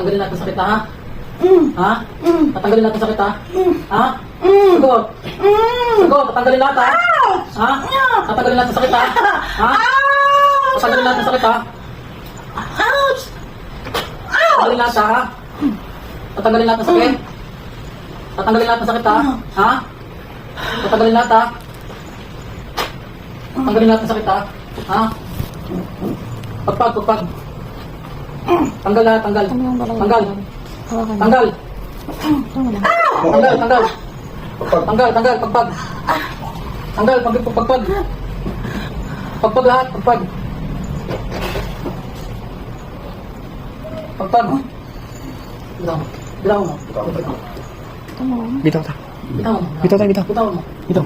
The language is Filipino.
Tatanggalin natin sakit ha? Ha? Tatanggalin natin sakit ha? Ha? Sagot. Sagot, tatanggalin natin ha? Ha? Tatanggalin natin sakit ha? Ha? Tatanggalin natin sakit ha? Tatanggalin natin ha? Tatanggalin natin sakit? Tatanggalin natin sakit ha? Ha? Tatanggalin natin ha? Tanggalin natin sakit ha? Ha? Pagpag. Tanggal ha, tanggal. Tanggal. Tanggal. Tanggal. Pagpag. Tanggal, pagpag. Pagpag lahat, pagpag. Pagpag. Bilang mo. Bitaw ta. Bitaw mo. Bitaw tayo, bitaw. Bitaw mo. Bitaw.